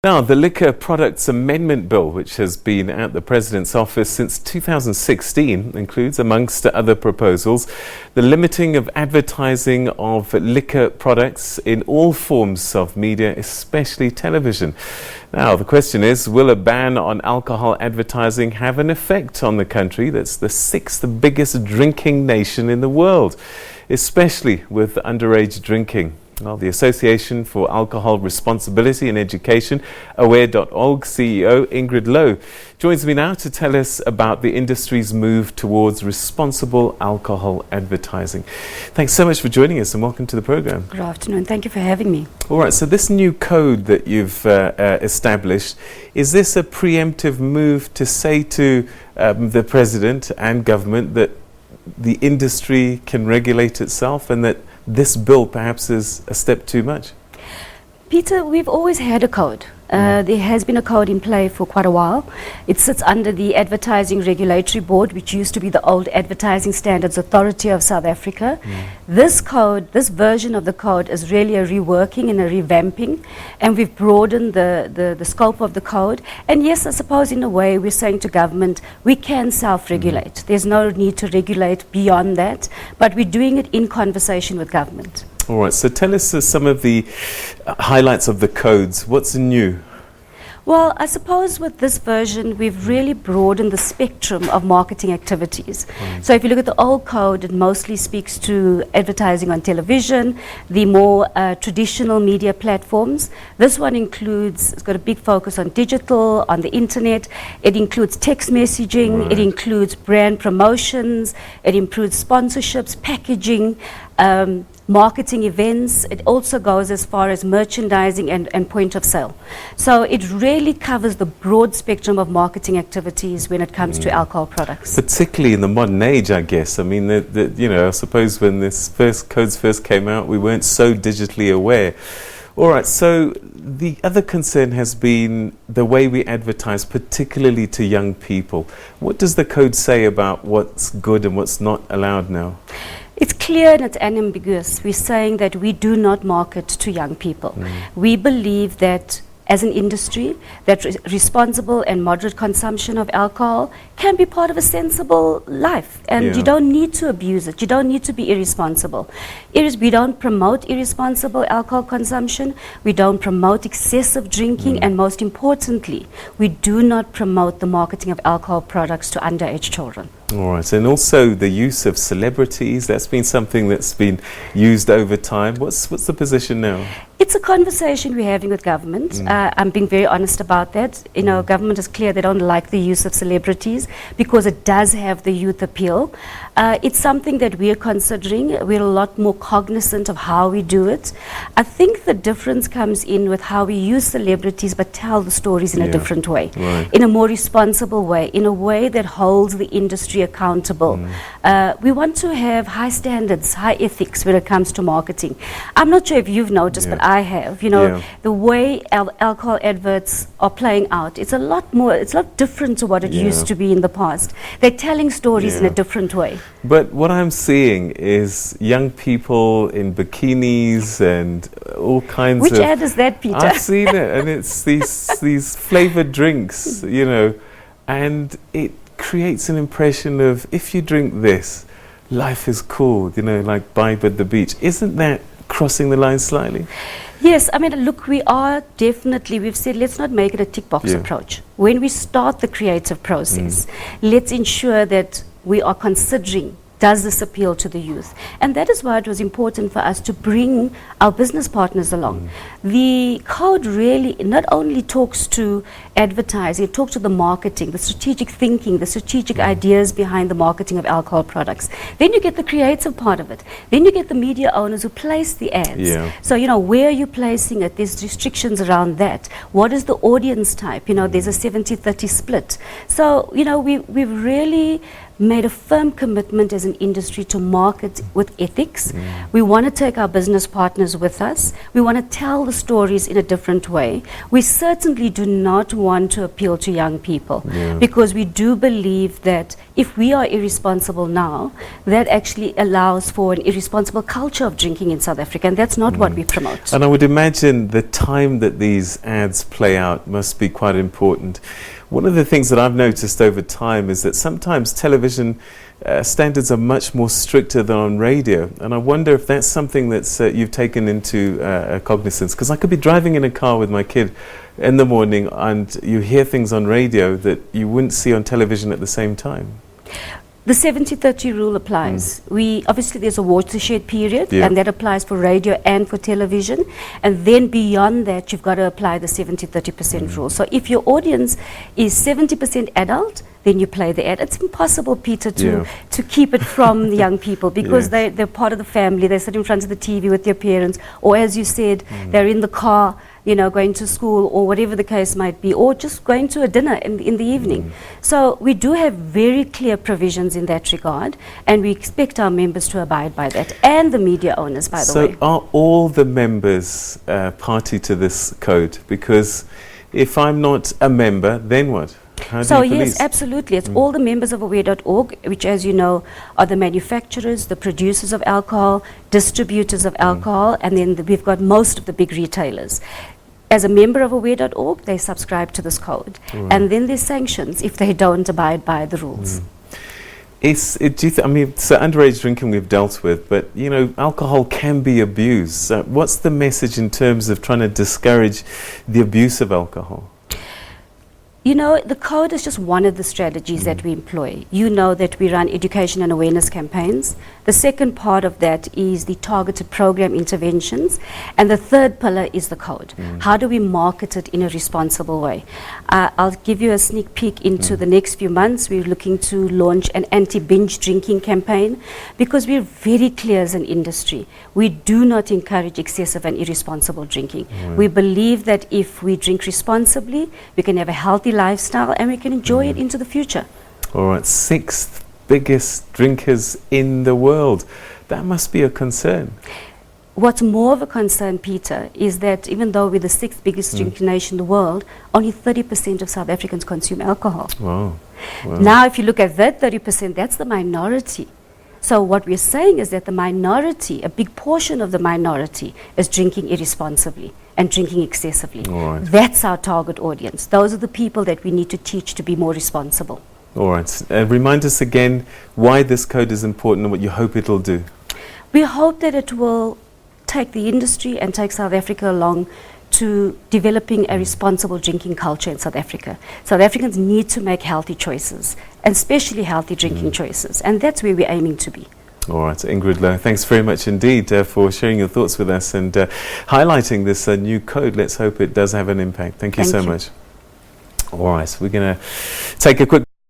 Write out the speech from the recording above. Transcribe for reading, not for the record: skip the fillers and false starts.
Now, the Liquor Products Amendment Bill, which has been at the President's office since 2016, includes, amongst other proposals, the limiting of advertising of liquor products in all forms of media, especially television. Now, the question is, will a ban on alcohol advertising have an effect on the country that's the sixth biggest drinking nation in the world, especially with underage drinking? Well, the Association for Alcohol Responsibility and Education, aware.org CEO Ingrid Louw, joins me now to tell us about the industry's move towards responsible alcohol advertising. Thanks so much for joining us and welcome to the program. Good afternoon. Thank you for having me. All right, so this new code that you've established, is this a preemptive move to say to the President and government that the industry can regulate itself and that this bill perhaps is a step too much? Peter, we've always had a code. There has been a code in play for quite a while. It sits under the Advertising Regulatory Board, which used to be the old Advertising Standards Authority of South Africa. This code, this version of the code is really a reworking and a revamping, and we've broadened the scope of the code. And yes, I suppose in a way we're saying to government, we can self-regulate. There's no need to regulate beyond that, but we're doing it in conversation with government. All right, so tell us some of the highlights of the codes. What's new? Well, I suppose with this version, we've really broadened the spectrum of marketing activities. So if you look at the old code, it mostly speaks to advertising on television, the more traditional media platforms. This one includes, it's got a big focus on digital, on the internet. It includes text messaging, it includes brand promotions, it includes sponsorships, packaging, marketing events. It also goes as far as merchandising and point of sale. So it really covers the broad spectrum of marketing activities when it comes to alcohol products. Particularly in the modern age, I guess. I mean, I suppose when this codes first came out, we weren't so digitally aware. All right, so the other concern has been the way we advertise, particularly to young people. What does the code say about what's good and what's not allowed now? It's clear and it's unambiguous. We're saying that we do not market to young people. We believe that as an industry, that responsible and moderate consumption of alcohol can be part of a sensible life. And you don't need to abuse it. You don't need to be irresponsible. We don't promote irresponsible alcohol consumption. We don't promote excessive drinking. And most importantly, we do not promote the marketing of alcohol products to underage children. All right, and also the use of celebrities, that's been something that's been used over time. What's the position now? It's a conversation we're having with government. I'm being very honest about that. You know, government is clear they don't like the use of celebrities because it does have the youth appeal. It's something that we're considering. We're a lot more cognizant of how we do it. I think the difference comes in with how we use celebrities but tell the stories in a different way, in a more responsible way, in a way that holds the industry accountable. We want to have high standards, high ethics when it comes to marketing. I'm not sure if you've noticed, but I have. You know, the way alcohol adverts are playing out, it's a lot different to what it used to be in the past. They're telling stories in a different way. But what I'm seeing is young people in bikinis and all kinds of... Which ad is that, Peter? I've seen it, and it's these flavored drinks, you know, and it creates an impression of, if you drink this, life is cool, you know, like Vibe at the beach. Isn't that crossing the line slightly? Yes, I mean, look, we've said, let's not make it a tick box approach. When we start the creative process, let's ensure that we are considering, does this appeal to the youth? And that is why it was important for us to bring our business partners along. The code really not only talks to advertising, it talks to the marketing, the strategic thinking, the strategic ideas behind the marketing of alcohol products. Then you get the creative part of it. Then you get the media owners who place the ads. So, you know, where are you placing it? There's restrictions around that. What is the audience type? You know, there's a 70-30 split. So, you know, we've really made a firm commitment as an industry to market with ethics. We want to take our business partners with us. We want to tell the stories in a different way. We certainly do not want to appeal to young people because we do believe that if we are irresponsible now, that actually allows for an irresponsible culture of drinking in South Africa, and that's not what we promote. And I would imagine the time that these ads play out must be quite important. One of the things that I've noticed over time is that sometimes television standards are much more stricter than on radio, and I wonder if that's something that's you've taken into cognizance, because I could be driving in a car with my kid in the morning and you hear things on radio that you wouldn't see on television at the same time. The 70-30 rule applies. Obviously there's a watershed period, and that applies for radio and for television. And then beyond that, you've got to apply the 70-30% rule. So if your audience is 70% adult, then you play the ad. It's impossible, Peter, to keep it from the young people because they're part of the family. They sit in front of the TV with their parents, or as you said, they're in the car, you know, going to school or whatever the case might be, or just going to a dinner in the evening. So we do have very clear provisions in that regard, and we expect our members to abide by that, and the media owners, by the way. So are all the members party to this code? Because if I'm not a member, then what? So yes, absolutely. It's all the members of aware.org, which, as you know, are the manufacturers, the producers of alcohol, distributors of alcohol, and then we've got most of the big retailers. As a member of aware.org, they subscribe to this code. And then there's sanctions if they don't abide by the rules. Do you I mean, so underage drinking we've dealt with, but, you know, alcohol can be abused. What's the message in terms of trying to discourage the abuse of alcohol? You know, the code is just one of the strategies that we employ. You know that we run education and awareness campaigns. The second part of that is the targeted program interventions. And the third pillar is the code. How do we market it in a responsible way? I'll give you a sneak peek into the next few months. We're looking to launch an anti-binge drinking campaign because we're very clear as an industry. We do not encourage excessive and irresponsible drinking. We believe that if we drink responsibly, we can have a healthy lifestyle and we can enjoy it into the future. All right, 6th biggest drinkers in the world. That must be a concern. What's more of a concern, Peter, is that even though we're the 6th biggest drinking nation in the world, only 30% of South Africans consume alcohol. Wow. Now, if you look at that 30%, that's the minority. So what we're saying is that the minority, a big portion of the minority, is drinking irresponsibly and drinking excessively. That's our target audience. Those are the people that we need to teach to be more responsible. All right. Remind us again why this code is important and what you hope it'll do. We hope that it will take the industry and take South Africa along to developing a responsible drinking culture in South Africa. South Africans need to make healthy choices, and especially healthy drinking choices, and that's where we're aiming to be. All right, Ingrid Louw, thanks very much indeed for sharing your thoughts with us and highlighting this new code. Let's hope it does have an impact. Thank you so much. All right, we're going to take a quick